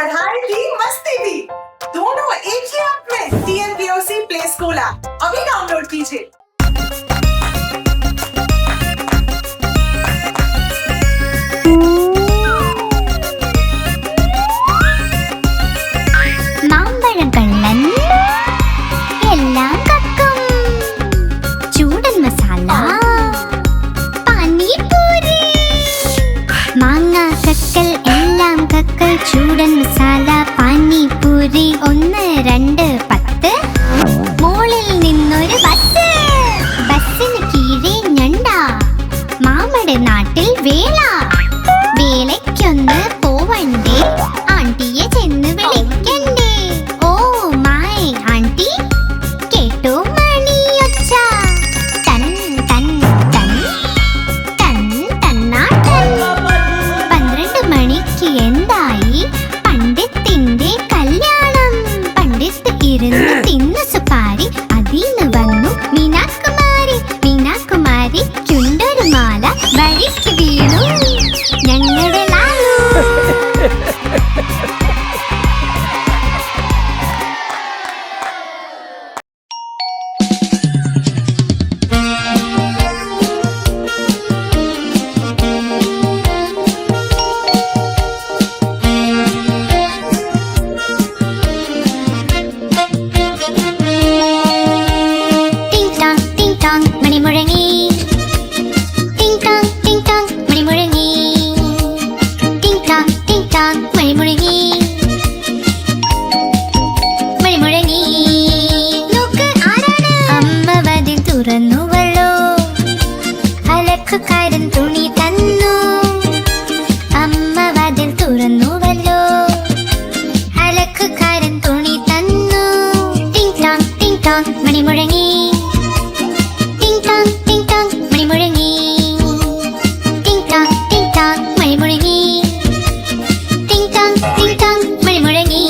पढ़ाई भी मस्ती भी दोनों एक ही ऐप में। TNPOC प्ले स्कूल ऐप अभी डाउनलोड कीजिए। ചൂടൻ മസാല പാനിപൂരി 1 2 10 മോളിൽ നിന്നൊരു ബസ്സിന് കീഴേ ഞണ്ട മാമയുടെ നാട്ടിൽ വേലയ്ക്കൊന്ന് പോവണ്ടേ ആന്റിയെ ചെന്ന് വിളിക്കണ്ടേ ഓ മൈ ആന്റി കേട്ടോ മണിയൊച്ച തൻ തൻ തൻ തൻ തന്നാട്ടൻ 12 മണിക്ക് എന്തായി പണ്ഡിത്തിന്റെ കല്യാണം പണ്ഡിത്ത് ഇരുന്ന് തിന്നു സുപാരി അതിന്ന് വന്നു മീനാകുമാരിക്കുണ്ടൊരു മാല വഴിക്ക് വീണു ഞങ്ങളുടെ ലാലു തുണി തന്നു അമ്മ വാതിൽ തുറന്നുവല്ലോ അലക്കുകാരൻ തുണി തന്നു ടിങ് ടോങ് മണി മുഴങ്ങി ടിങ് ടോങ് മണി മുഴങ്ങി ടിങ് ടോങ് മണി മുഴങ്ങി ടിങ് ടോങ് മണി മുഴങ്ങി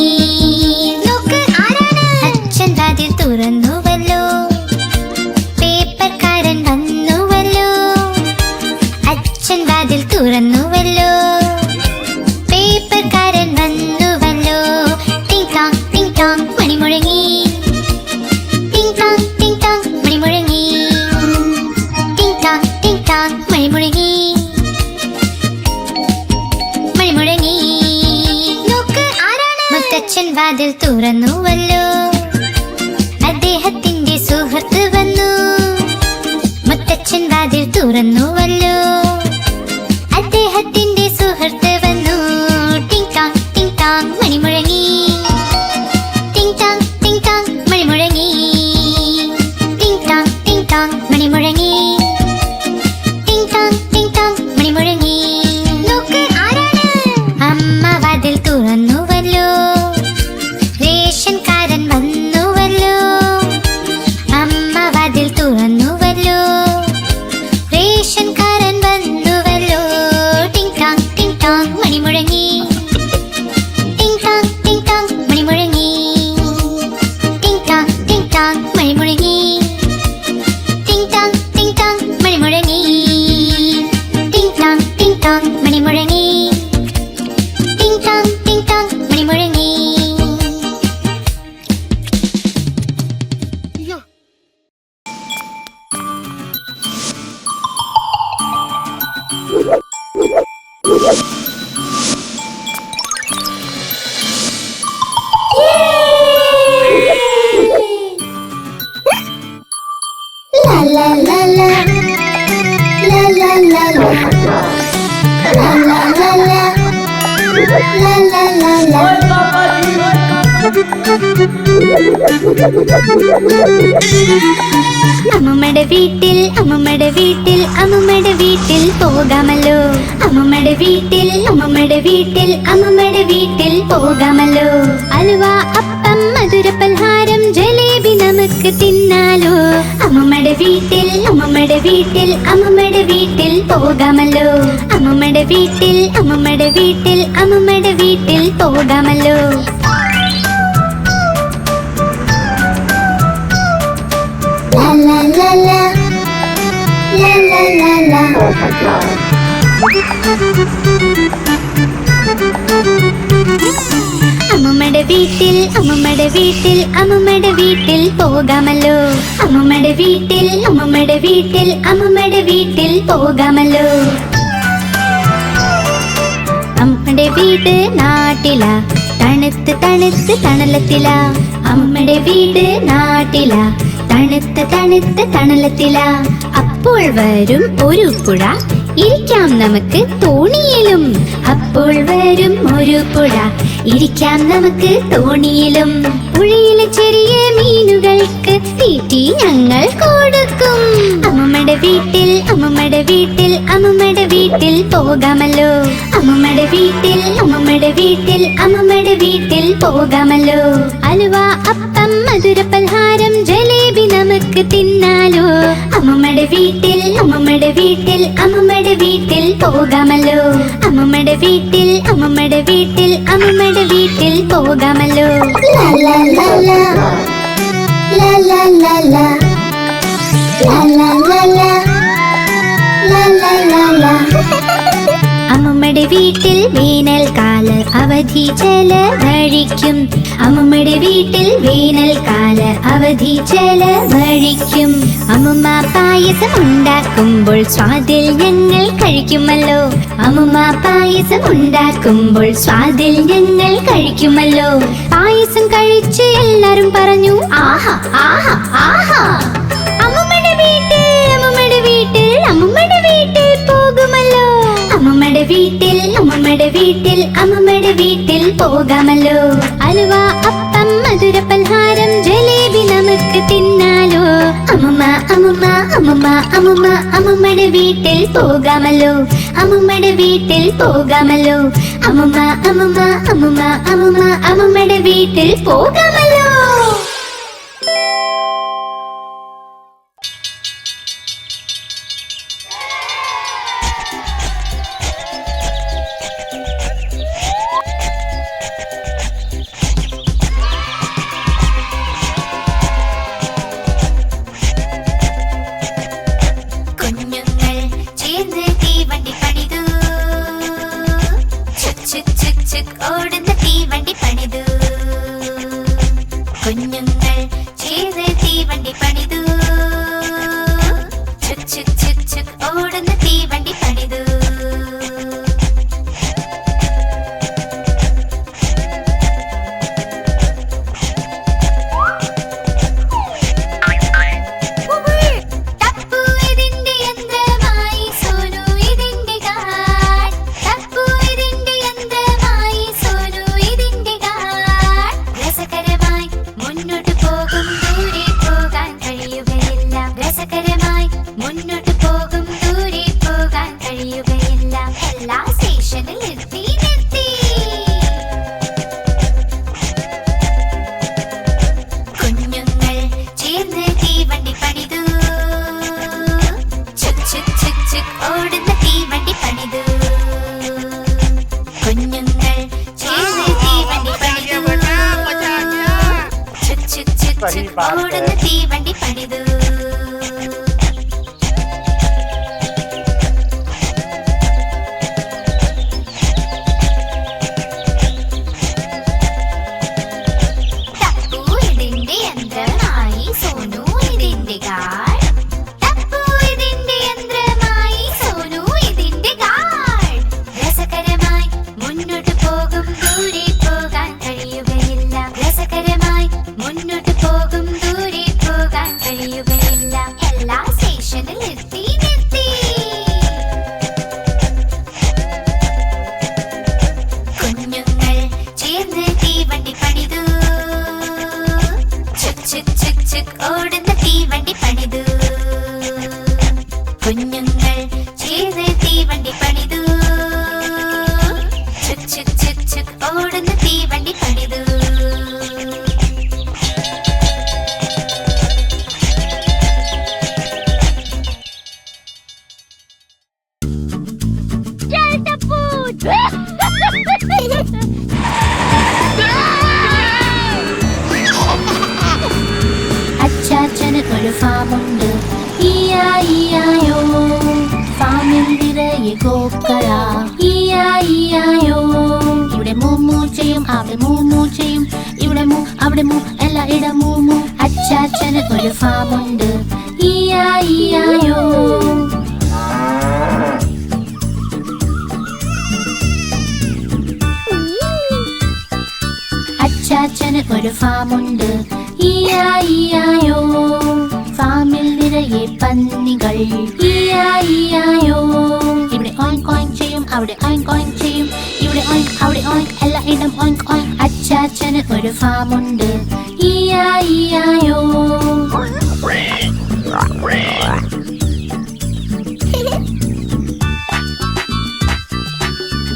നോക്ക് ആരാണ് അച്ഛൻ വാതിൽ തുറന്നുവല്ലോ പേപ്പർക്കാരൻ വന്നുവല്ലോ അച്ഛൻ വാതിൽ തുറന്നുവല്ലോ പേപ്പർക്കാരൻ വന്നുവല്ലോ ടിങ് ടോങ് മണി മുഴങ്ങി ടിങ് ടോങ് മണി മുഴങ്ങി ടിങ് ടോങ് മണി മുഴങ്ങി നോക്ക് ആരാണ് മുത്തച്ഛൻ വാതിൽ തുറന്നുവല്ലോ അദ്ദേഹത്തിന്റെ സുഹൃത്ത് വന്നു മുത്തച്ഛൻ വാതിൽ തുറന്നുവല്ലോ അദ്ദേഹത്തിന്റെ സുഹൃത്ത് വന്നു ടിങ് ടോങ് മണി മുഴങ്ങി ടിങ് ടോങ് മണി മുഴങ്ങി ടിങ് ടോങ് മണി മുഴങ്ങി ടിങ് ടോങ് മണി മുഴങ്ങി നോക്ക് ആരാണ് അമ്മ വാതിൽ തുറന്നുവല്ലോ റേഷൻകാരൻ വന്നുവല്ലോ അമ്മ വാതിൽ തുറന്നുവല്ലോ റേഷൻകാരൻ വന്നുവല്ലോ ടിങ് ടോങ് മണി മുഴങ്ങി ടിങ് ടോങ് മണി മുഴങ്ങി ടിങ് ടോങ് മണി മുഴങ്ങി ടിങ് ടോങ് മണി മുഴങ്ങി ടിങ് ടോങ് മണി മുഴങ്ങി ടിങ് ടോങ് മണി മുഴങ്ങി La la la la la la la la la la la la la അമ്മമ്മയുടെ വീട്ടിൽ പോകാമല്ലോ അമ്മമ്മയുടെ വീട്ടിൽ പോകാമല്ലോ അലുവ അപ്പം മധുര പലഹാരം ജലേബി നമുക്ക് തിന്നാലോ അമ്മമ്മയുടെ വീട്ടിൽ പോകാമല്ലോ അമ്മമ്മയുടെ വീട്ടിൽ പോകാമല്ലോ la la la la la la la വീട്ടിൽ അമ്മമ്മയുടെ വീട്ടിൽ അമ്മമ്മയുടെ വീട്ടിൽ പോകാമല്ലോ. അമ്മമ്മയുടെ വീട്ടിൽ അമ്മമ്മയുടെ വീട്ടിൽ അമ്മമ്മയുടെ വീട്ടിൽ പോകാമല്ലോ. അമ്മയുടെ വീട് നാട്ടില, തണുത്ത് തണുത്ത് തണലത്തില. അമ്മയുടെ വീട് നാട്ടില, തണുത്ത് തണുത്ത് തണലത്തില. അപ്പോൾ വരും ഒരു പുഴ, ഇരിക്കാം നമുക്ക് തോണിയിലും. അപ്പോൾ വരും ഒരു പുഴ, ഇരിക്കാം നമുക്ക് തോണിയിലും. പുഴയിലെ ചെറിയ മീനുകൾക്ക് തീറ്റി ഞങ്ങൾ കൊടുക്കും. അമ്മമ്മയുടെ വീട്ടിൽ അമ്മമ്മയുടെ വീട്ടിൽ അമ്മമ്മയുടെ വീട്ടിൽ പോകാമല്ലോ. അമ്മമ്മയുടെ വീട്ടിൽ അമ്മമ്മയുടെ വീട്ടിൽ അമ്മമ്മയുടെ വീട്ടിൽ പോകാമല്ലോ. അലുവ, അപ്പം, മധുര പലഹാരം, ജലേബി നമുക്ക് തിന്നാലോ. അമ്മമ്മയുടെ വീട്ടിൽ അമ്മമ്മയുടെ വീട്ടിൽ അമ്മമ്മയുടെ വീട്ടിൽ പോകാമല്ലോ. അമ്മമ്മയുടെ വീട്ടിൽ അമ്മമ്മയുടെ വീട്ടിൽ അമ്മമ്മയുടെ വീട്ടിൽ പോകാമല്ലോ. ലാ ലാ ലാ ലാ ലാ ലാ ലാ ലാ ലാ ലാ ലാ ലാ ലാ ലാ. അമ്മമ്മയുടെ വീട്ടിൽ വേനൽക്കാല അവധി ചെലവഴിക്കും. അമ്മമ്മയുടെ വീട്ടിൽ വേനൽക്കാല അവധി ചെലവഴിക്കും. അമ്മമ്മ പായസം ഉണ്ടാക്കുമ്പോൾ സ്വാദിൽ ഞങ്ങൾ കഴിക്കുമല്ലോ. അമ്മമ്മ പായസം ഉണ്ടാക്കുമ്പോൾ സ്വാദിൽ ഞങ്ങൾ കഴിക്കുമല്ലോ. പായസം കഴിച്ച് എല്ലാരും പറഞ്ഞു ആഹാ ആഹാ ആഹാ. അമ്മമ്മയുടെ വീട്ടിൽ അമ്മമ്മയുടെ വീട്ടിൽ അമ്മമ്മയുടെ വീട്ടിൽ പോകുമല്ലോ. അമ്മമ്മയുടെ വീട്ടിൽ അമ്മമ്മയുടെ വീട്ടിൽ അമ്മമ്മയുടെ വീട്ടിൽ പോകാമല്ലോ. അലുവ, അപ്പം, മധുര പലഹാരം, ജലേബി നമുക്ക് തിന്നാലോ. അമ്മമ്മ അമ്മമ്മ അമ്മമ്മ അമ്മമ്മ അമ്മമ്മയുടെ വീട്ടിൽ പോകാമല്ലോ. അമ്മമ്മയുടെ വീട്ടിൽ പോകാമല്ലോ. അമ്മമ്മ അമ്മമ്മ അമ്മമ്മ അമ്മമ്മ അമ്മമ്മയുടെ വീട്ടിൽ പോകാമല്ലോ. ഓടുന്ന തീവണ്ടി പണിതു. കുഞ്ഞുങ്ങൾ ചേർന്ന് തീവണ്ടി പണിതു. ചുക് ചുക് ചുക് ചുക് ഓടുന്ന തീവണ്ടി പണിതു. ഓടുന്ന തീവണ്ടി പണിതു. ടപ്പു ഇതിന്റെ യന്ത്രമായി, സോനു ഇതിന്റെ ഗാൾ. ടപ്പു ഇതിന്റെ യന്ത്രമായി, സോനു ഇതിന്റെ ഗാൾ. രസകരമായി മുന്നോട്ട് പോകും, ദൂരെ പോകാൻ കഴിയുകയില്ല. രസകരമായി മുന്നോട്ട് പോകും, ദൂരെ പോകാൻ കഴിയുകയില്ല. ഇവിടെ മൂമു ചെയ്യും, ഇവിടെ മൂ അവിടെ മൂ എല്ലായിടം മൂമു. അച്ചാച്ചന് ഒരു ഫാമുണ്ട്, ഈയായിയായോ. അച്ചാച്ചന് ഒരു ഫാമുണ്ട്, ഈയായിയായോ. ഫാമിൽ നിറയെ പന്നികൾ, ഈയായിയായോ. ഇവിടെ ഓയിങ്ക് ഓയിങ്ക് ചെയ്യും, അവിടെ ഓയിങ്ക് ഓയിങ്ക് ചെയ്യും, ഇവിടെ ഓയിങ്ക് അവിടെ ഓയിങ്ക് എല്ലായിടം ഓയിങ്ക് ഓയിങ്ക്. അച്ചാച്ചന് ഒരു ഫാമുണ്ട്, ഈയായിയായോ.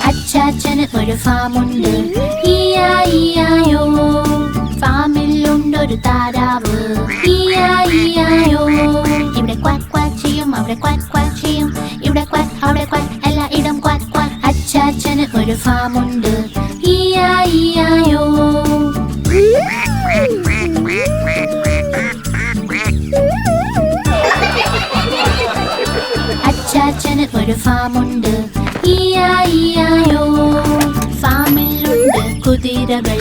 അച്ചാച്ചന് ഒരു ഫാമുണ്ട്, ഈയായിയായോ. ഫാമിലുണ്ടൊരു താരാവ്, ഈയായിയായോ. ഇവിടെ ക്വാക്ക് ക്വാക്ക് ചെയ്യും, അവിടെ ക്വാക്ക് ക്വാക്ക് ചെയ്യും, ഇവിടെ ക്വാക്ക് അവിടെ ക്വാക്ക് എല്ലായിടം ക്വാക്ക് ക്വാക്ക്. അച്ചാച്ചന് ഒരു ഫാമുണ്ട്, ഈയായിയായോ. അച്ചാച്ചന് ഒരു ഫാമുണ്ട്, ഈയായിയായോ. ഫാമിലുണ്ട് കുതിരകൾ,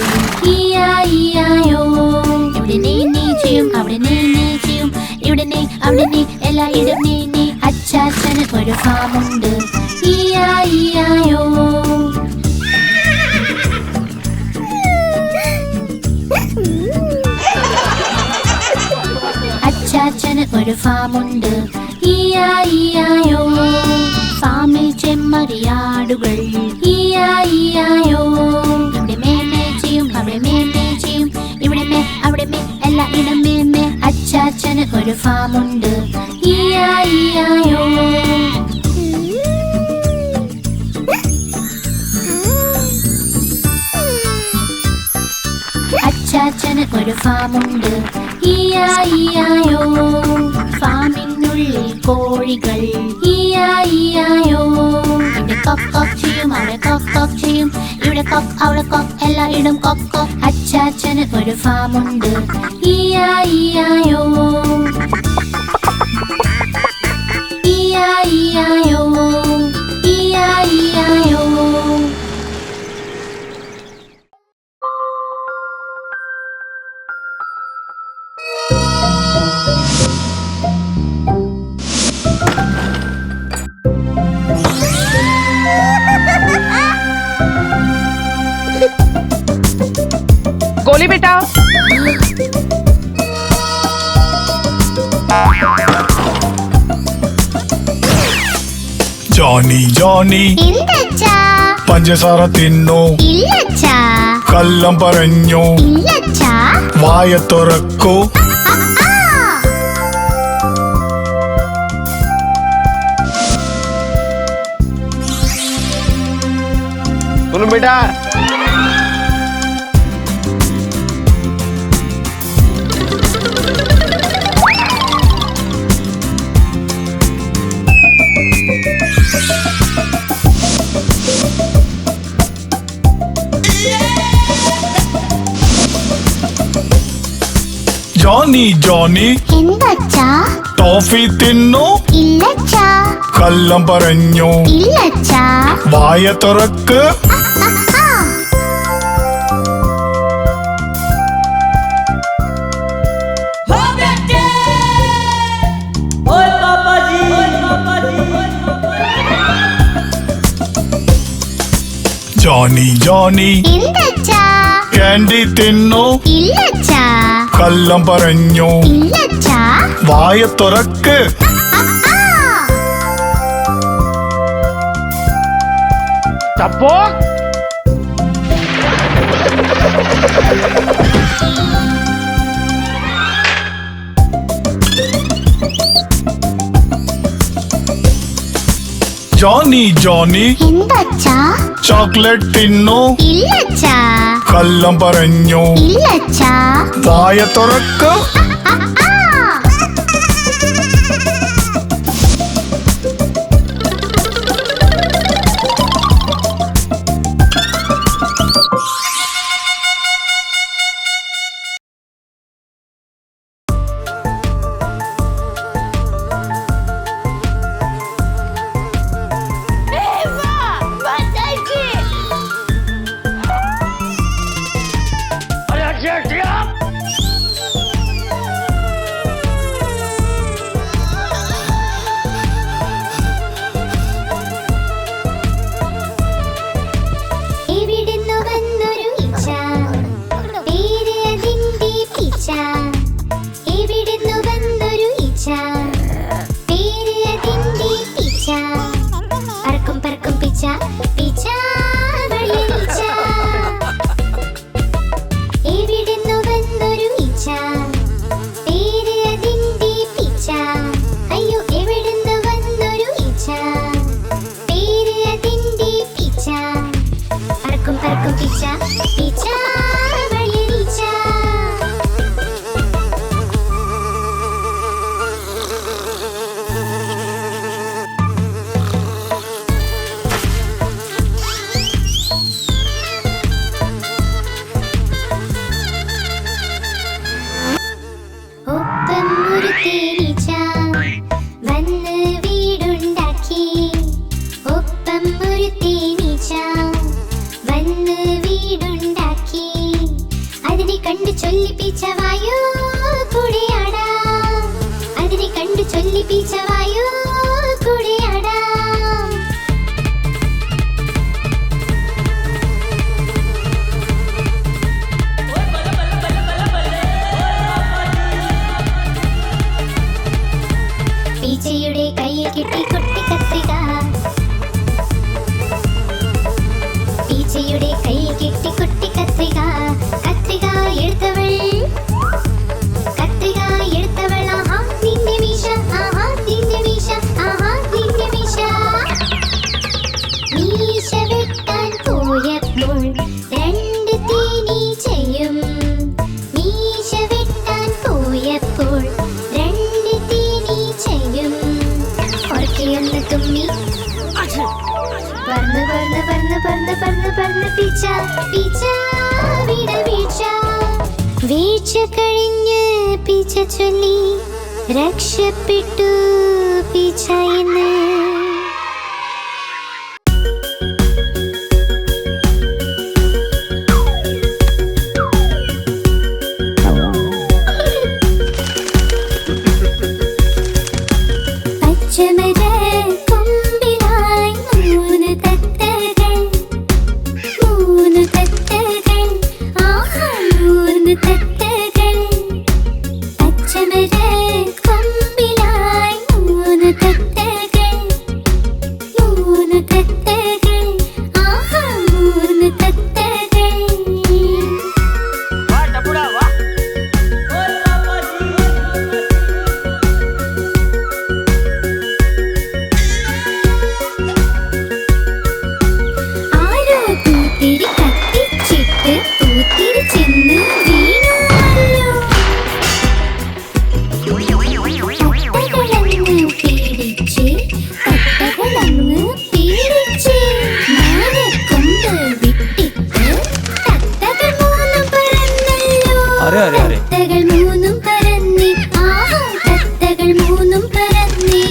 ഈയായിയായോ. ഇവിടെ നീ ചെയ്യും, അവിടെ നീ ചെയ്യും, ഇവിടെ നീ അവിടെ നീ എല്ലായിടം നീ. അച്ചാച്ചന് ഒരു ഫാമുണ്ട്, ഈയായിയായോ. അച്ചാച്ചന് ഒരു ഫാമുണ്ട്, ഈയായിയായോ. ഫാമിൽ ചെമ്മരിയാടുകൾ, ഈയായിയായോ. ഇവിടെ മേമേ ചെയ്യും, അവിടെ മേമേ ചെയ്യും, ഇവിടെ മേ അവിടെ മേ എല്ലായിടം മേമേ. അച്ചാച്ചന് ഒരു ഫാമുണ്ട്, ഈയായിയായോ. അച്ചാച്ചന് ഒരു ഫാമുണ്ട്, ഈയായിയായോ. ഫാമിനുള്ളിൽ കോഴികൾ, ഈയായിയായോ. ഇവിടെ കൊക്ക് കൊക്ക് ചെയ്യും, അവിടെ കൊക്ക് കൊക്ക് ചെയ്യും, ഇവിടെ കൊക്ക് അവിടെ കൊക്ക് എല്ലായിടം കൊക്ക് കൊക്ക്. അച്ചാച്ചന് ഒരു ഫാമുണ്ട്, ഈയായിയായോ. ഈയായിയായോ, ഈയായിയായോ. गोली बेटा। ജോണി ജോണി ഇല്ലച്ചാ പഞ്ചസാര തിന്നു, ഇല്ലച്ചാ കള്ളം പറഞ്ഞു, ഇല്ലച്ചാ വായ തുറക്കൂ. सुनो बेटा, ജോണി ജോണി എന്തച്ചാ ടോഫി തിന്നു, ഇല്ലച്ചാ കള്ളം പറഞ്ഞു, ഇല്ലച്ചാ വായ തുറക്ക്. ജോണി ജോണി എന്തച്ചാ ക്യാൻഡി തിന്നു, ഇല്ലച്ചാ കള്ളം പറഞ്ഞു, ഇല്ലച്ചാ വായ തുറക്ക്. चपोक। ജോണി ജോണി എന്തച്ചാ ചോക്ലേറ്റ് തിന്നു, ഇല്ലച്ചാ കള്ളം പറഞ്ഞു, ഇല്ലച്ചാ വായ തുറക്ക്. എവിടുന്നു വന്നൊരു ഈച്ച പേര് അതിന്റെ പീച്ച എവിടുന്നു വന്നൊരു ഈച്ച പേര് അതിന്റെ പീച്ച പറക്കും പറക്കും പീച്ച പീച്ച വലിയ ഈച്ച എവിടുന്നു വന്നൊരു ഈച്ച പേര് അതിന്റെ പീച്ച അയ്യോ എവിടുന്നു വന്നൊരു ഈച്ച പേര് അതിന്റെ പീച്ച പറക്കും പറക്കും പീച്ച പീച്ച വലിയ ഈച്ച ഒപ്പം ഒരു തേനീച്ച വന്ന് വീടുണ്ടാക്കി ഒപ്പം ഒരു തേനീച്ച വന്ന് വീടുണ്ടാക്കി അതിനെ കണ്ടു ചൊല്ലിപ്പിച്ച വായു കൂടെയാടാ അതിനെ കണ്ടു ചൊല്ലിപ്പിച്ച വായു കൂടെയാടാ പീച്ചയുടെ കയ്യിൽ കിട്ടി കുട്ടി കത്രിക പീച്ചയുടെ കയ്യിൽ കിട്ടി കുട്ടി കത്രിക കത്രിക എടുത്തവൾ ആഹാ നിന്റെ മീശ ആഹാ നിന്റെ മീശ ആഹാ നിന്റെ മീശ മീശ വെട്ടാൻ പോയപ്പോൾ രണ്ട് തേനീച്ചയും മീശ വെട്ടാൻ പോയപ്പോൾ രണ്ട് തേനീച്ചയും ഉറക്കെയൊന്ന് തുമ്മി പറന്ന് പറന്ന് പറന്ന് പറന്ന് പറന്ന് പറന്ന് പീച്ച പീച്ച വീണ വീഴ്ച വീഴ്ച കഴിഞ്ഞ് പീച്ച ചൊല്ലി രക്ഷപ്പെട്ടു പീച്ച എന്ന് പച്ചമര കൊമ്പിലായി മൂന്ന് തത്തകൾ ആഹാ മൂന്ന് തത്തകൾ പച്ചമര കൊമ്പിലായി മൂന്ന് തത്തകൾ ആഹാ മൂന്ന് തത്തകൾ ആരോ പൂത്തിരി കത്തിച്ചിട്ട് പൂത്തിരി ചെന്ന് വീണുവല്ലോ തത്തകളങ്ങ് പീഡിച്ച് മാനക്കൊമ്പ് വിട്ടിട്ട് തത്തകൾ മൂന്നും പറന്നല്ലോ തത്തകൾ മൂന്നും പറന്നി ആഹാ തത്തകൾ മൂന്നും പറന്നി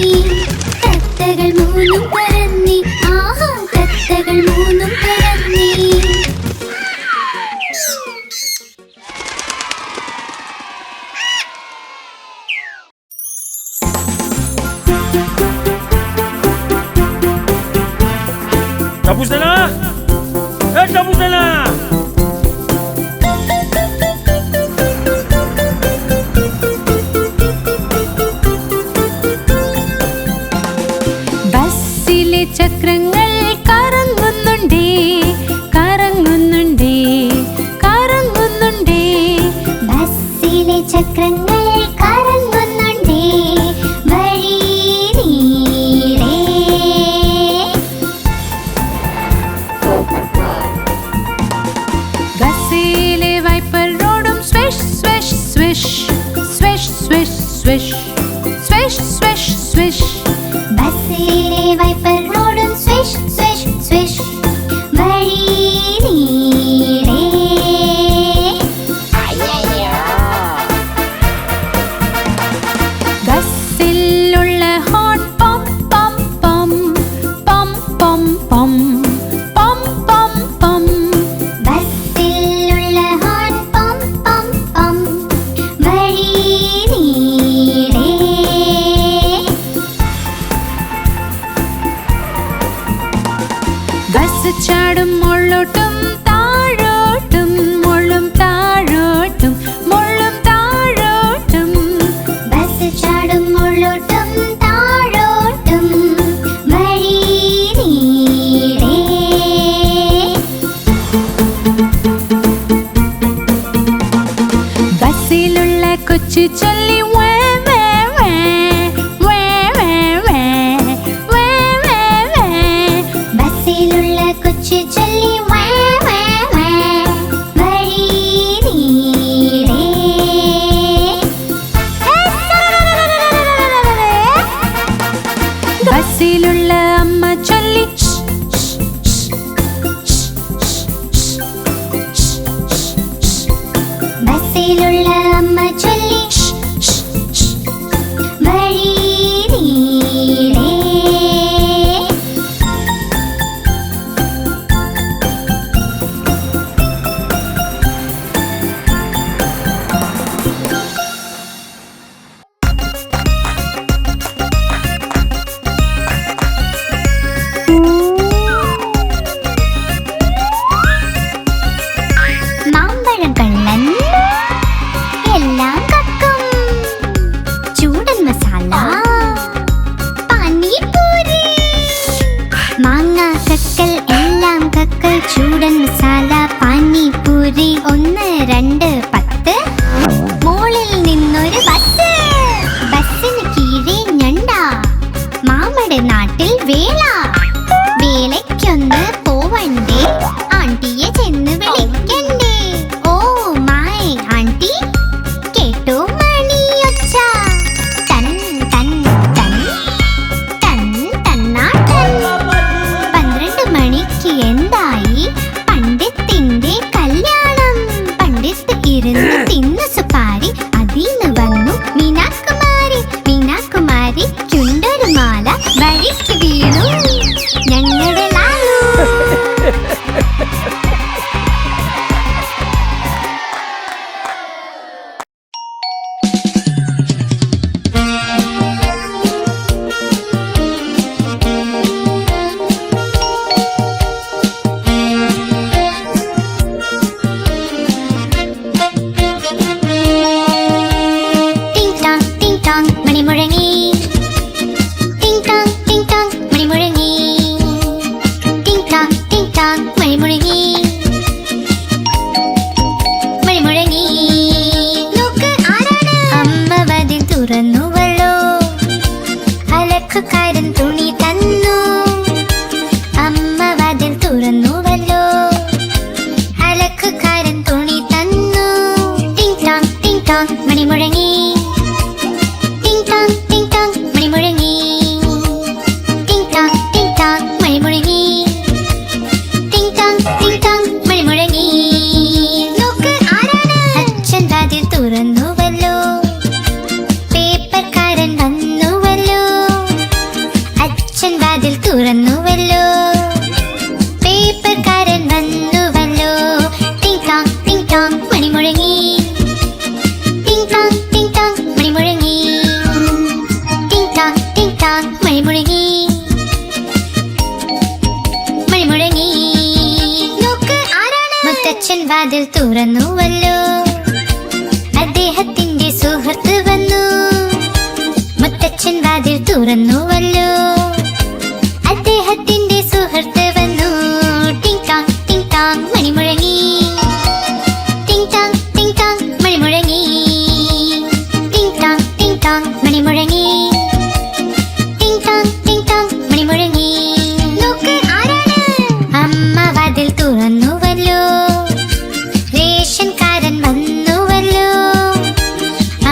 തത്തകൾ മൂന്നും പറന്നി ആഹാ തത്തകൾ മൂന്നും പറന്നി Tapos na na! Tapos na na! ബസ്സിലെ ചക്രങ്ങൾ കറങ്ങുന്നുണ്ടേ കറങ്ങുന്നുണ്ടേ കറങ്ങുന്നുണ്ടേ ബസ്സിലെ ചക്രങ്ങൾ കറങ്ങുന്നുണ്ടേ വഴി നീളെ ബസ്സിലെ വൈപ്പർ റോഡും swish swish swish swish swish swish swish swish swish ബസ്സിലെ വൈപ്പർ റോഡും സ്വിഷ് സ്വിഷ് സ്വിഷ് വഴി നീളെ ബസ്സിലുള്ള ഹോൺ പം പം പം പം പം പം പം പം പം ബസ്സിലുള്ള ഹോൺ പം പം കൊച്ചു ചൊല്ലി വേ വേ വേ വേ വേ വേ വേ വേ വേ. ബസ്സിലുള്ള കൊച്ചു ചൊല്ലി വേ വേ വേ വഴി നീളേ. ബസ്സിലുള്ള അമ്മ ചൊല്ലി ബസ്സിലുള്ള അമ്മ ചൊല്ലി വഴി നീളേ. മാമ്പഴം കള്ളൻ എല്ലാം കക്കും. ചൂടൻ മസാല പാനിപൂരി. മാങ്ങ കക്കൽ എല്ലാം കക്കൽ. ചൂടൻ മസാല പാനിപൂരി. 1 2 10. മോളിൽ നിന്നൊരു ബസ്. ബസ്സിന് കീഴെ ഞണ്ട. മാമയുടെ നാട്ടിൽ വേല. വേലയ്ക്കൊന്ന് പോവണ്ടേ. ആണ്ടിയെ ചെന്ന് വിളിക്കണ്ടേ. ഓ മൈ ആണ്ടി കേട്ടോ മണിയൊച്ച. തൻ തൻ തൻ തൻ തന്നാട്ടൻ. 12 മണിക്ക് എന്തായി? പണ്ഡിത്തിന്റെ കല്യാണം. പണ്ഡിത്ത് ഇരുന്ന് തിന്നു സുപാരി. അതിന്ന് വന്നു മീനാകുമാരി. മീനാകുമാരിക്കുണ്ടൊരു മാല. വഴിക്ക് വീണു ഞങ്ങളുടെ ലാലു. ടിങ് ടാങ് ടിങ് ടാങ് മണി മുഴങ്ങി. ടിങ് ടാങ് ടിങ് ടാങ് മണി മുഴങ്ങി. ടിങ് ടാങ് ടിങ് ടാങ് മണി മുഴങ്ങി. മണി മുഴങ്ങി. നോക്ക് ആരാണ്? അമ്മ വാതിൽ തുറന്നുവല്ലോ. അലക്കുകാരൻ തുണി തന്നു. അമ്മ വാതിൽ തുറന്നുവല്ലോ. അലക്കുകാരൻ തുണി തന്നു. ടിങ് ടാങ് ടിങ് ടാങ് മണി മുഴങ്ങി. ടിങ് ടാങ് ടിങ് ടാങ് മണി മുഴങ്ങി. ടിങ് ടാങ് ടിങ് ടാങ് മണി മുഴങ്ങി. ടിങ് ടാങ് ടിങ് ടാങ് മണി മുഴങ്ങി. നോക്ക് ആരാണ്? അച്ഛൻ വാതിൽ തുറന്നുവല്ലോ. പേപ്പർക്കാരൻ വന്നുവല്ലോ. അച്ഛൻ വാതിൽ തുറന്നുവല്ലോ. പേപ്പർക്കാരൻ വന്നുവല്ലോ. ടിങ് ടാങ് ടിങ് ടാങ് മണി മുഴങ്ങി. ടിങ് ടാങ് ടിങ് ടാങ് മണി മുഴങ്ങി. ടിങ് ടാങ് ടിങ് ടാങ് മണി മുഴങ്ങി. മണി മുഴങ്ങി. നോക്ക് ആരാണ്? മുത്തച്ഛൻ വാതിൽ തുറന്നുവല്ലോ. അദ്ദേഹത്തിന്റെ സുഹൃത്ത് വന്നു. മുത്തച്ഛൻ വാതിൽ തുറന്നുവല്ലോ. അദ്ദേഹത്തിന്റെ സുഹൃത്ത് വന്നു. ടിങ് ടാങ് ടിങ് ടാങ് മണി മുഴങ്ങി. ടിങ് ടാങ് ടിങ് ടാങ് മണി മുഴങ്ങി. ടിങ് ടാങ് ടിങ് ടാങ് മണി മുഴങ്ങി. ടിങ് ടാങ് ടിങ് ടാങ് മണി മുഴങ്ങി. നോക്ക് ആരാണ്? അമ്മ വാതിൽ തുറന്നുവല്ലോ. റേഷൻകാരൻ വന്നുവല്ലോ.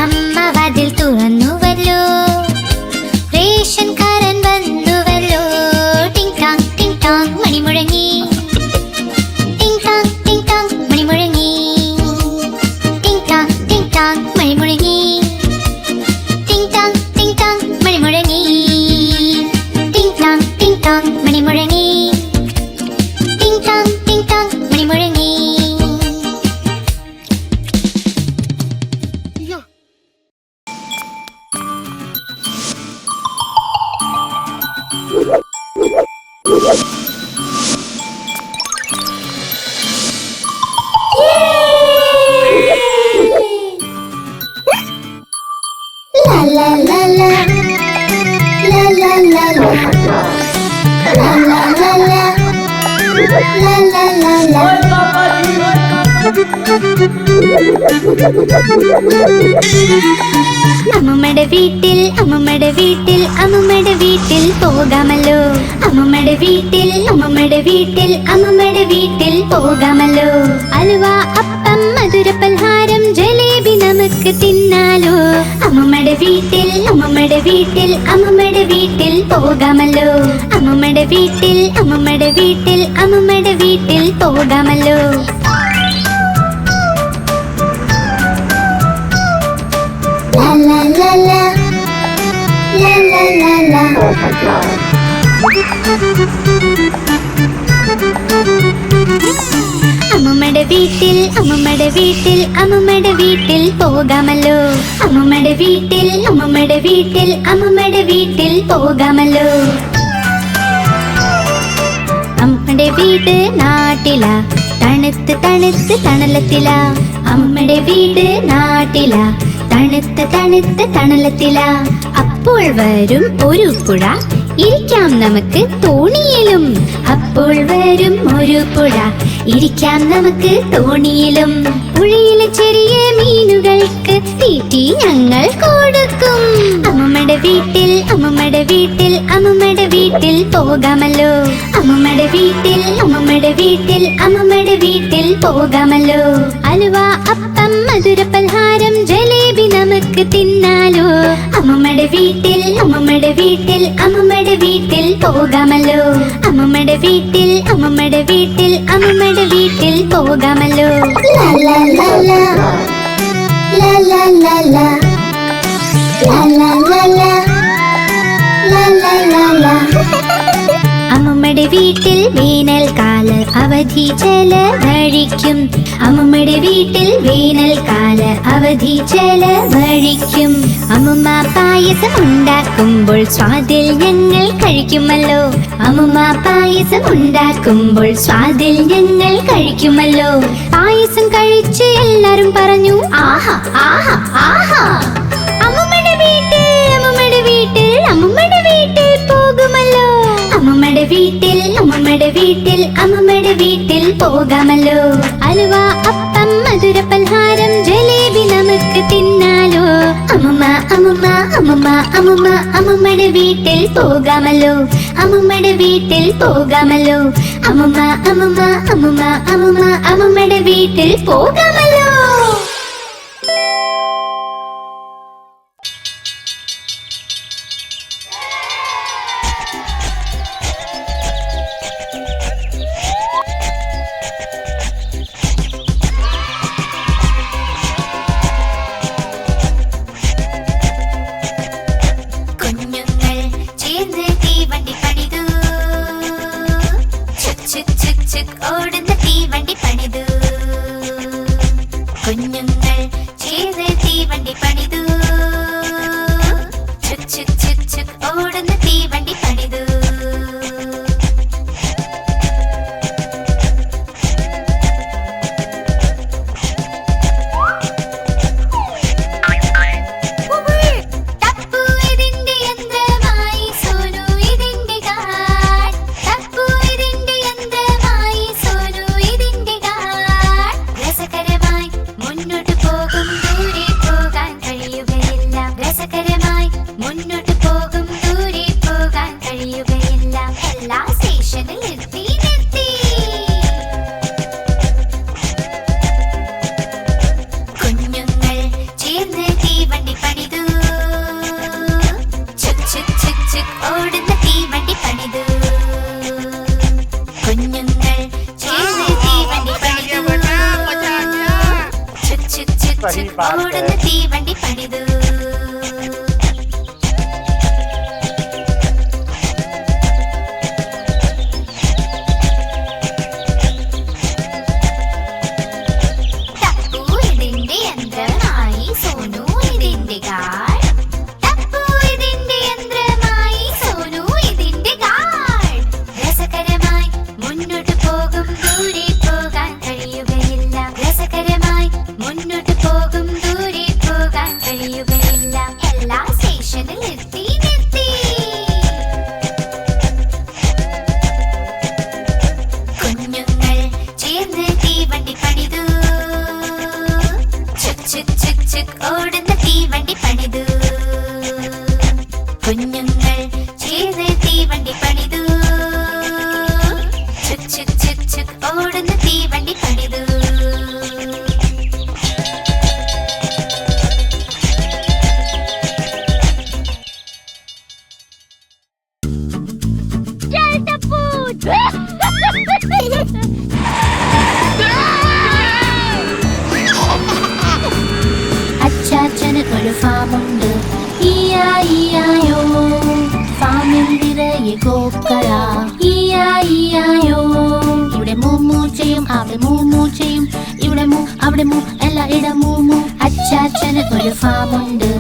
അമ്മ വാതിൽ തുറന്നുവല്ലോ. റേഷൻകാരൻ വന്നുവല്ലോ. ടിങ് ടാങ് ടിങ് ടാങ് മണി മുഴങ്ങി. ടിങ് ടാങ് ടിങ് ടാങ് മണി മുഴങ്ങി. ടിങ് ടാങ് ടിങ് ടാങ് മണി മുഴങ്ങി. ടിങ് ടാങ് ടിങ് ടാങ് മണി മുഴങ്ങി. ടിങ് ടാങ് ടിങ് ടാങ് മണി മുഴങ്ങി. ടിങ് ടാങ് ടിങ് ടാങ് മണി മുഴങ്ങി. la la la la la la la la la la la la la la la അമ്മമ്മയുടെ വീട്ടിൽ അമ്മമ്മയുടെ വീട്ടിൽ അമ്മമ്മയുടെ വീട്ടിൽ പോകാമല്ലോ. അമ്മമ്മയുടെ വീട്ടിൽ അമ്മമ്മയുടെ വീട്ടിൽ അമ്മമ്മയുടെ വീട്ടിൽ പോകാമല്ലോ. അലുവ, അപ്പം, മധുര പലഹാരം, ജലേബി നമുക്ക് തിന്നാലോ. അമ്മമ്മയുടെ വീട്ടിൽ അമ്മമ്മയുടെ വീട്ടിൽ അമ്മമ്മയുടെ വീട്ടിൽ പോകാമല്ലോ. അമ്മമ്മയുടെ വീട്ടിൽ അമ്മമ്മയുടെ വീട്ടിൽ അമ്മമ്മയുടെ വീട്ടിൽ പോകാമല്ലോ. La la la la, la la la la. അമ്മമ്മയുടെ വീട്ടിൽ അമ്മമ്മയുടെ വീട്ടിൽ അമ്മമ്മയുടെ വീട്ടിൽ പോകാമല്ലോ. അമ്മമ്മയുടെ വീട്ടിൽ അമ്മമ്മയുടെ വീട്ടിൽ അമ്മമ്മയുടെ വീട്ടിൽ പോകാമല്ലോ. അമ്മയുടെ വീട് നാട്ടിലാ, തണുത്ത് തണുത്ത് തണലത്തിലാ. അമ്മയുടെ വീട് നാട്ടിലാ, തണുത്ത് തണുത്ത് തണലത്തിലാ. അപ്പോൾ വരും ഒരു പുഴ, ഇരിക്കാം നമുക്ക് തോണിയിലും. അപ്പോൾ വരും ഒരു പുഴ, ഇരിക്കാം നമുക്ക് തോണിയിലും. പുഴയിലെ ചെറിയ മീനുകൾക്ക് തീറ്റി ഞങ്ങൾ കൊടുക്കും. അമ്മമ്മയുടെ വീട്ടിൽ അമ്മമ്മയുടെ വീട്ടിൽ അമ്മമ്മയുടെ വീട്ടിൽ പോകാമല്ലോ. അമ്മമ്മയുടെ വീട്ടിൽ അമ്മമ്മയുടെ വീട്ടിൽ അമ്മമ്മയുടെ വീട്ടിൽ പോകാമല്ലോ. അലുവ, അപ്പം, മധുര പലഹാരം, ജലേബി നമുക്ക് തിന്നാലോ. അമ്മമ്മയുടെ വീട്ടിൽ അമ്മമ്മയുടെ വീട്ടിൽ അമ്മമ്മയുടെ വീട്ടിൽ പോകാമല്ലോ. അമ്മമ്മയുടെ വീട്ടിൽ അമ്മമ്മയുടെ വീട്ടിൽ അമ്മമ്മയുടെ വീട്ടിൽ പോകാമല്ലോ. La la la la, la la la la, la la la la, la la la la. അമ്മമ്മയുടെ വീട്ടിൽ വേനൽക്കാല അവധി ചെലവഴിക്കും. അമ്മമ്മയുടെ വീട്ടിൽ വേനൽക്കാല അവധി ചെലവഴിക്കും. അമ്മമ്മ പായസം ഉണ്ടാക്കുമ്പോൾ സ്വാദിൽ ഞങ്ങൾ കഴിക്കുമല്ലോ. അമ്മമ്മ പായസം ഉണ്ടാക്കുമ്പോൾ സ്വാദിൽ ഞങ്ങൾ കഴിക്കുമല്ലോ. പായസം കഴിച്ച് എല്ലാരും പറഞ്ഞു ആഹാ ആഹാ ആഹാ. അമ്മമ്മയുടെ വീട്ടിൽ അമ്മമ്മയുടെ വീട്ടിൽ അമ്മമ്മയുടെ വീട്ടിൽ പോകുമല്ലോ. അമ്മമ്മയുടെ വീട്ടിൽ അമ്മമ്മയുടെ വീട്ടിൽ അമ്മമ്മയുടെ വീട്ടിൽ പോകാമല്ലോ. അലുവ, അപ്പം, മധുര പലഹാരം, ജലേബി നമുക്ക് തിന്നാലോ. അമ്മമ്മ അമ്മമ്മ അമ്മമ്മ അമ്മമ്മ അമ്മമ്മയുടെ വീട്ടിൽ പോകാമല്ലോ. അമ്മമ്മയുടെ വീട്ടിൽ പോകാമല്ലോ. അമ്മമ്മ അമ്മമ്മ അമ്മമ്മ അമ്മമ്മ അമ്മമ്മയുടെ വീട്ടിൽ പോകാമല്ലോ. കുഞ്ഞുങ്ങൾ ചേർന്ന് തീവണ്ടി പണിതു, ചുക് ചുക് ചുക് ചുക് ഓടുന്ന തീവണ്ടി പണിതു. കുഞ്ഞുങ്ങൾ ചേർന്ന് തീവണ്ടി പണിതു, ചുക് ചുക് ചുക് ചുക് ഓടുന്ന തീവണ്ടി പണിതു. ഓടുന്ന തീവണ്ടി പണിതു. ടപ്പു ഇതിന്റെ യന്ത്രമായി, സോനു ഇതിന്റെ കാർ. ടപ്പു ഇതിന്റെ യന്ത്രമായി, സോനു ഇതിന്റെ കാർ. രസകരമായി മുന്നോട്ട് പോകും, ദൂരെ പോകാൻ കഴിയുകയില്ല. രസകരമായി മുന്നോട്ട് പോകും, ദൂരെ പോകാൻ കഴിയുകയില്ല. എല്ലാ സ്റ്റേഷനിൽ നിർത്തി നിർത്തി. കുഞ്ഞുങ്ങൾ ചേർന്ന് തീവണ്ടി പണിതു, ഒരു ഫാമുണ്ട്. ഈയായിയായോ, ഫാമിൽ നിറയെ കോക്കള. ഈയായിയായോ, ഇവിടെ മൂമൂ ചെയ്യും, അവിടെ മൂമൂ ചെയ്യും, ഇവിടെ മൂ അവിടെ മൂ എല്ലായിടം മൂമൂ. അച്ചാച്ചന് ഒരു ഫാമുണ്ട്.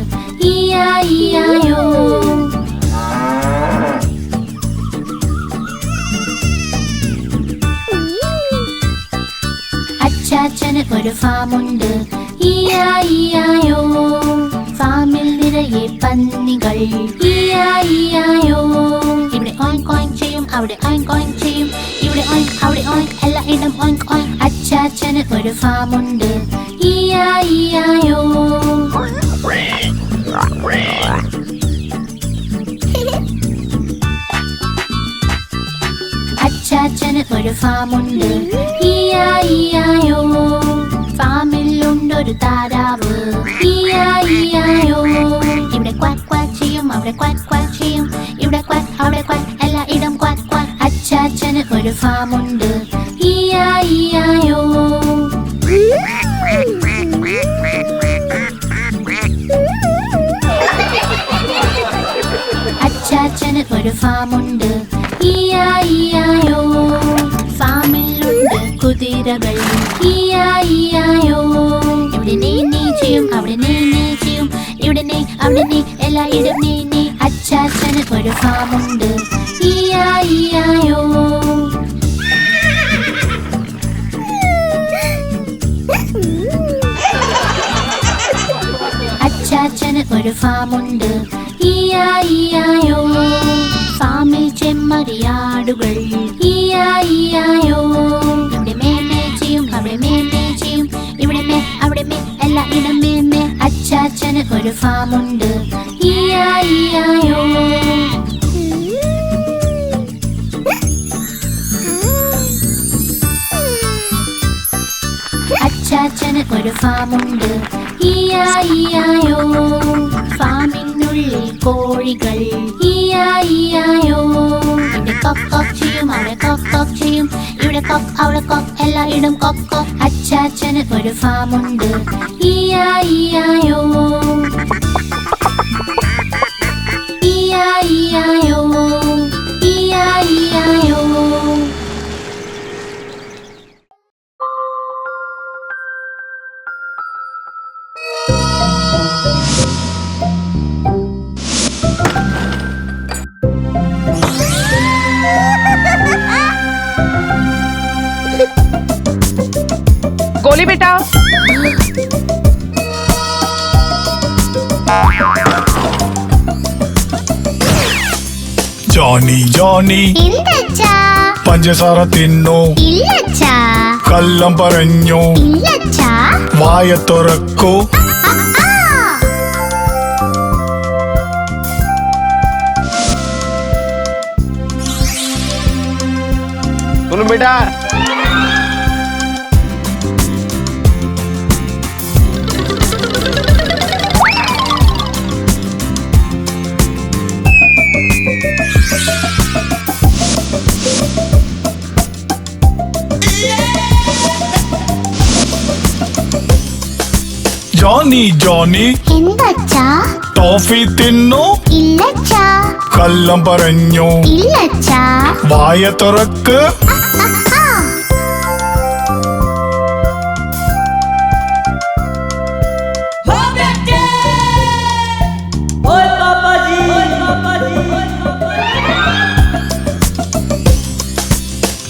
ഈയായിയായോ. അച്ചാച്ചന് ഒരു ഫാമുണ്ട്. ഈയായിയായോ, ഫാമിൽ നിറയെ പന്നികൾ. ഈയായിയായോ, ഇവിടെ ഓയിങ്ക് ഓയിങ്ക് ചെയ്യും, അവിടെ ഓയിങ്ക് ഓയിങ്ക് ചെയ്യും, ഇവിടെ ഓയിങ്ക് അവിടെ ഓയിങ്ക് എല്ലായിടം ഓയിങ്ക് ഓയിങ്ക്. അച്ചാച്ചന് ഒരു ഫാമുണ്ട്. ഈയായിയായോ. അച്ചാച്ചന് ഒരു ഫാമുണ്ട്. ഈയായിയായോ, ഫാമിലുണ്ടൊരു താരാവ്. ഈയായിയായോ, ഇവിടെ ക്വാക്ക് ക്വാക്ക് ചെയ്യും, അവിടെ ക്വാക്ക് ക്വാക്ക് ചെയ്യും, ഇവിടെ ക്വാക്ക് അവിടെ ക്വാക്ക് എല്ലായിടം ക്വാക്ക് ക്വാക്ക്. അച്ചാച്ചന് ഒരു ഫാമുണ്ട്. ഈയായിയായോ. അച്ചാച്ചന് ഒരു ഫാമുണ്ട്. ഈയായിയായോ, ഫാമിലുണ്ട് കുതിരകൾ. ഈയായിയായോ, ഇവിടെ നീ ചെയ്യും, അവിടെ നീ ചെയ്യും, ഇവിടെ നീ അവിടെ നീ എല്ലായിടം നീ. അച്ചാച്ചന് ഒരു ഫാമുണ്ട്. ഈയായിയായോ. അച്ചാച്ചന് ഒരു ഫാമുണ്ട്. ഈയായിയായോ, ഫാമിൽ ചെമ്മരിയാടുകൾ. ഈയായിയായോ, ഇവിടെ മേമേ ചെയ്യും, അവിടെ മേമേ ചെയ്യും, ഇവിടെ മേ അവിടെ മേ എല്ലായിടം മേമേ. അച്ചാച്ചന് ഒരു ഫാമുണ്ട്. ഈയായിയായോ. അച്ചാച്ചന് ഒരു ഫാമുണ്ട്. ഈയായിയായോ, ഫാമിനുള്ളിൽ കോഴികൾ. ഈയായിയായോ, ഇവിടെ കൊക്ക് കൊക്ക് ചെയ്യും, അവിടെ കൊക്ക് കൊക്ക് ചെയ്യും, ഇവിടെ കൊക്ക് അവിടെ കൊക്ക് എല്ലായിടം കൊക്ക് കൊക്ക്. അച്ചാച്ചന് ഒരു ഫാമുണ്ട്. ഈയായിയായോ. ഈയായിയായോ, ഈയായിയായോ. गोली बेटा. ജോണി ജോണി എന്തച്ചാ? പഞ്ചസാര തിന്നു, ഇല്ലച്ചാ. കള്ളം പറഞ്ഞു, ഇല്ലച്ചാ. വായ തുറക്കൂ. सुन बेटा. Johnny Johnny എന്തച്ചാ? ടോഫി തിന്നു, ഇല്ലച്ചാ. കള്ളം പറഞ്ഞു, ഇല്ലച്ചാ. വായ തുറക്ക്.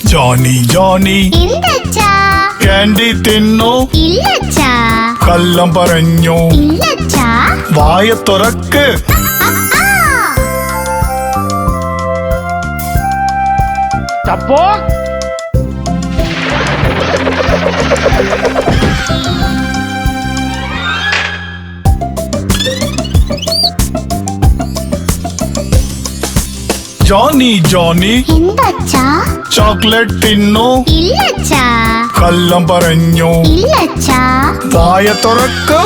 Johnny Johnny എന്തച്ചാ? ക്യാൻഡി തിന്നു, ഇല്ലച്ചാ. കള്ളം പറഞ്ഞു, ഇല്ലച്ചാ. വായ തുറക്ക്. चपोक. ജോണി ജോണി എന്തച്ചാ? ചോക്ലേറ്റ് തിന്നു, ഇല്ലച്ചാ. കള്ളം പറഞ്ഞു, ഇല്ലച്ചാ. വായ തുറക്ക്.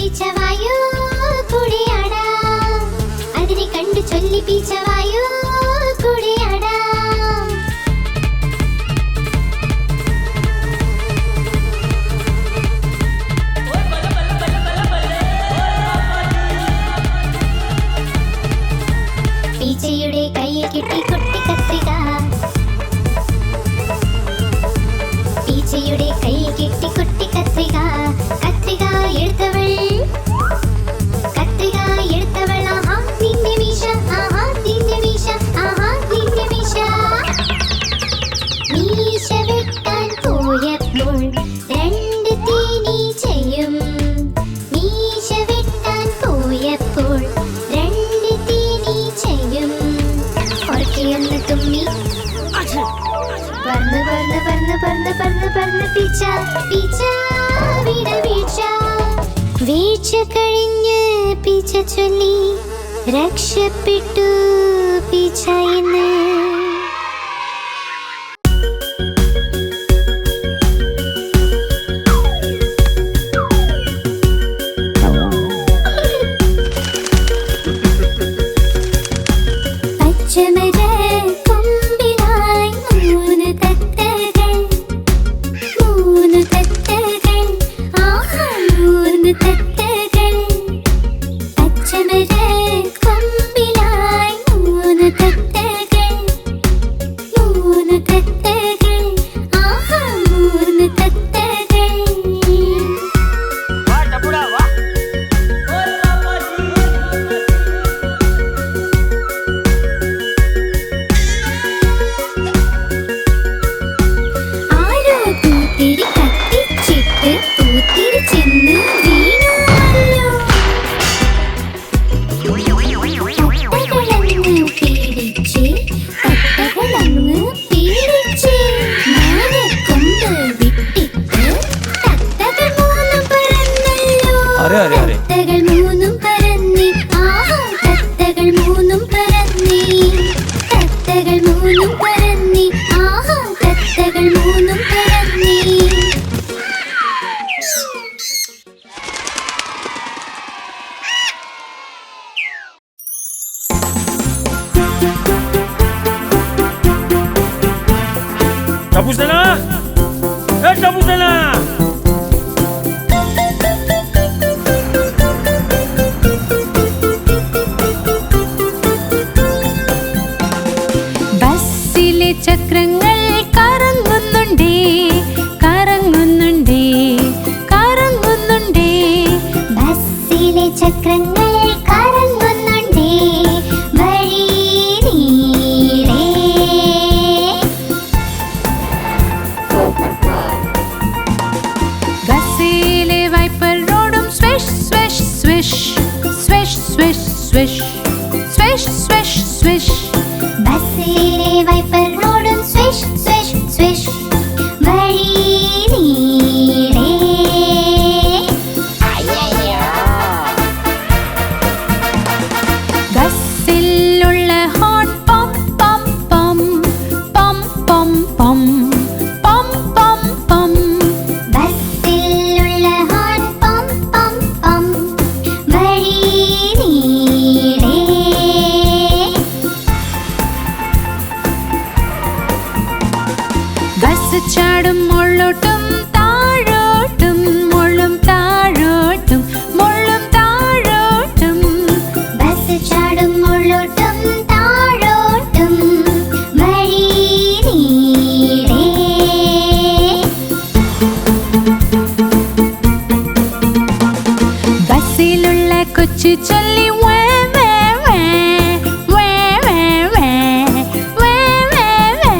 പിച്ചവായോ കൂടിയാടാം അതിനെ കണ്ടു ചൊല്ലി പിച്ചവായോ കൂടിയാടാം പീച്ചയുടെ കയ്യിൽ കിട്ടി കുട്ടി കത്രിക പീച്ചയുടെ കയ്യിൽ കിട്ടി കുട്ടി കത്രിക കത്രിക എടുത്തവൾ ആഹാ നിന്റെ മീശ ആഹാ നിന്റെ മീശ ആഹാ നിന്റെ മീശ മീശ വെട്ടാൻ പോയപ്പോൾ രണ്ട് തേനീച്ചയും മീശ വെട്ടാൻ പോയപ്പോൾ രണ്ട് തേനീച്ചയും ഉറക്കെയൊന്ന് തുമ്മി പറന്ന് പറന്ന് പറന്ന് പറന്ന് പറന്ന് പറന്ന് പീച്ച പീച്ച വീണ വീഴ്ച വീഴ്ച കഴിഞ്ഞ് പീച്ച ചൊല്ലി രക്ഷപ്പെട്ടു പീച്ച എന്ന് പച്ചമര കൊമ്പിലായി മൂന്ന് തത്തകൾ ആഹാ മൂന്ന് തത്തകൾ പച്ചമര കൊമ്പിലായി മൂന്ന് തത്തകൾ ആഹാ മൂന്ന് തത്തകൾ ആരോ പൂത്തിരി കത്തിച്ചിട്ട് പൂത്തിരി ചെന്ന് വീണുവല്ലോ തത്തകളങ്ങ് പീഡിച്ച് മാനക്കൊമ്പ് വിട്ടിട്ട് തത്തകൾ മൂന്നും പറന്നല്ലോ തത്തകൾ മൂന്നും പറന്നി ആഹാ തത്തകൾ മൂന്നും പറന്നി ആഹാ തത്തകൾ മൂന്നും പറന്നി Tapos na na! Tapos na na! ബസ്സിലെ ചക്രങ്ങൾ കറങ്ങുന്നുണ്ടേ കറങ്ങുന്നുണ്ടേ കറങ്ങുന്നുണ്ടേ ബസ്സിലെ ചക്രങ്ങൾ കറങ്ങുന്നുണ്ടേ വഴി നീളെ ബസ്സിലെ വൈപ്പർ റോഡും swish swish swish swish swish swish swish swish swish ബസ്സിലെ വൈപ്പർ റോഡും സ്വിഷ് സ്വിഷ് സ്വിഷ് വഴി നീളെ ബസ്സിലുള്ള ഹോൺ പം പം പം പം പം പം പം പം പം ബസ്സിലുള്ള ഹോൺ പം പം പം വഴി നീളെ ബസ് ചാടും മുള്ളോട്ടും താഴോട്ടും മുള്ളും താഴോട്ടും മുള്ളും താഴോട്ടും ബസ് ചാടും മുള്ളോട്ടും താഴോട്ടും വഴി നീളെ ബസ്സിലുള്ള കൊച്ചു ചൊല്ലി വേ വേ വേ വേ വേ വേ വേ വേ വേ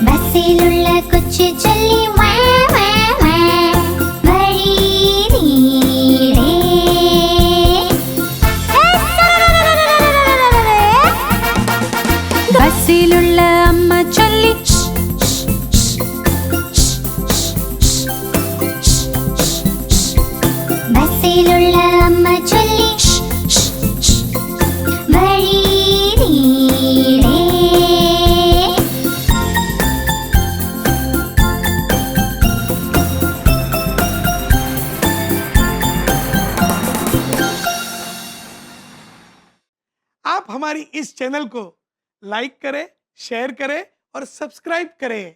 ബസ്സിലുള്ള കൊച്ചു ചൊല്ലി വേ വേ വേ വഴി നീളെ ബസ്സിലുള്ള അമ്മ ചൊല്ലി ബസ്സിലുള്ള അമ്മ ചൊല്ലി हमारी इस चैनल को लाइक करें, शेयर करें और सब्सक्राइब करें।